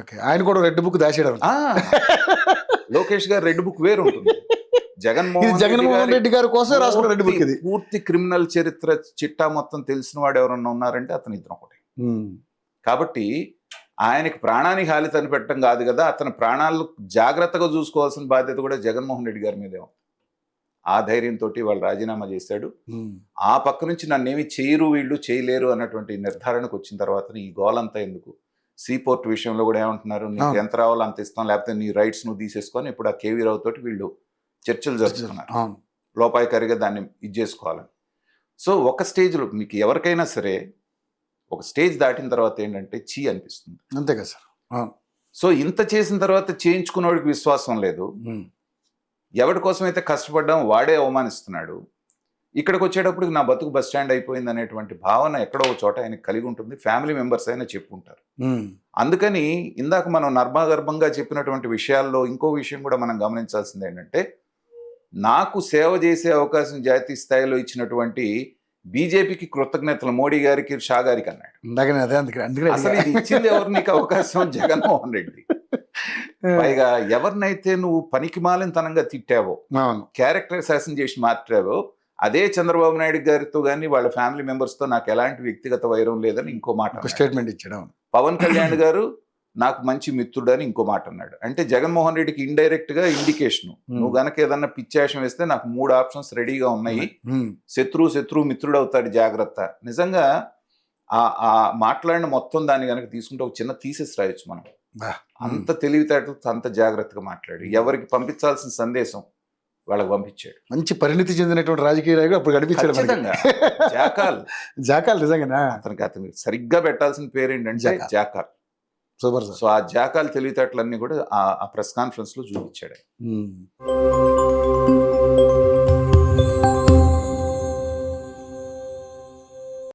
Okay. ఆయన కూడా red book దాచాడు. Lokesh గారు రెడ్ బుక్ వేరు ఉంటుంది. జగన్మోహన్ రెడ్డి గారి కోసం రాసుకున్న రెడ్ బుక్ ఇది. పూర్తి క్రిమినల్ చరిత్ర చిట్టా మొత్తం తెలిసిన వాడు ఎవరన్నా ఉన్నారంటే అతను ఇతను ఒకటి. కాబట్టి ఆయనకి ప్రాణానికి హాని తనిపెట్టడం కాదు కదా, అతని ప్రాణాలు జాగ్రత్తగా చూసుకోవాల్సిన బాధ్యత కూడా జగన్మోహన్ రెడ్డి గారి మీదే ఉంది. ఆ ధైర్యంతో వాళ్ళు రాజీనామా చేశాడు. ఆ పక్క నుంచి నన్నేమి చేయరు వీళ్ళు చేయలేరు అన్నటువంటి నిర్ధారణకు వచ్చిన తర్వాత ఈ గోలంతా ఎందుకు, సీపోర్ట్ విషయంలో కూడా ఏమంటున్నారు, నీకు ఎంత రావాలో అంత ఇస్తాం, లేకపోతే నీ రైట్స్ నువ్వు తీసేసుకొని ఇప్పుడు ఆ కేవీ రావు తోటి వీళ్ళు చర్చలు జరుపుతున్నారు లోపాయికారిగా దాన్ని ఇది చేసుకోవాలని. సో ఒక స్టేజ్లో మీకు ఎవరికైనా సరే ఒక స్టేజ్ దాటిన తర్వాత ఏంటంటే చీ అనిపిస్తుంది, అంతే కదా సార్. సో ఇంత చేసిన తర్వాత చేయించుకున్నవాడికి విశ్వాసం లేదు. ఎవరి కోసమైతే కష్టపడ్డాం వాడే అవమానిస్తున్నాడు. ఇక్కడికి వచ్చేటప్పుడు నా బతుకు బస్ స్టాండ్ అయిపోయింది అనేటువంటి భావన ఎక్కడో ఒక చోట ఆయనకు కలిగి ఉంటుంది. ఫ్యామిలీ మెంబర్స్ అయినా చెప్పుకుంటారు. అందుకని ఇందాక మనం నర్మగర్భంగా చెప్పినటువంటి విషయాల్లో ఇంకో విషయం కూడా మనం గమనించాల్సింది ఏంటంటే, నాకు సేవ చేసే అవకాశం జాతీయ స్థాయిలో ఇచ్చినటువంటి బీజేపీకి కృతజ్ఞతలు మోడీ గారికి, షా గారికి అన్నాడు. అసలు ఇది ఇచ్చింది ఎవరు నీకు అవకాశం? జగన్మోహన్ రెడ్డి. పైగా ఎవరినైతే నువ్వు పనికి మాలినతనంగా తిట్టావో, క్యారెక్టర్ అసాసిన్ చేసి మార్చావో, అదే చంద్రబాబు నాయుడు గారితో కానీ వాళ్ళ ఫ్యామిలీ మెంబర్స్ తో నాకు ఎలాంటి వ్యక్తిగత వైరం లేదని ఇంకో మాట స్టేట్మెంట్ ఇచ్చాడు. పవన్ కళ్యాణ్ గారు నాకు మంచి మిత్రుడు అని ఇంకో మాట అన్నాడు. అంటే జగన్మోహన్ రెడ్డికి ఇండైరెక్ట్ గా ఇండికేషన్, నువ్వు గనక ఏదన్నా పిచ్చాషం వేస్తే నాకు 3 ఆప్షన్స్ రెడీగా ఉన్నాయి, శత్రువు మిత్రుడు అవుతాడు, జాగ్రత్త. నిజంగా ఆ మాట్లాడిన మొత్తం దాన్ని గనక తీసుకుంటే ఒక చిన్న థీసిస్ రాయొచ్చు మనం. అంత తెలివితేటలతో అంత జాగ్రత్తగా మాట్లాడి ఎవరికి పంపించాల్సిన సందేశం వాళ్ళకి పంపించాడు. మంచి పరిణితి చెందినటువంటి రాజకీయ నాయకుడు అప్పుడు కనిపించాడు. జాకాల్ నిజంగా అతనికి సరిగ్గా పెట్టాల్సిన పేరు ఏంటంటే జాకాల్. సూపర్. సో ఆ జాకాల్ తెలివితేటలన్నీ కూడా ఆ ప్రెస్ కాన్ఫరెన్స్ లో చూపించాడు.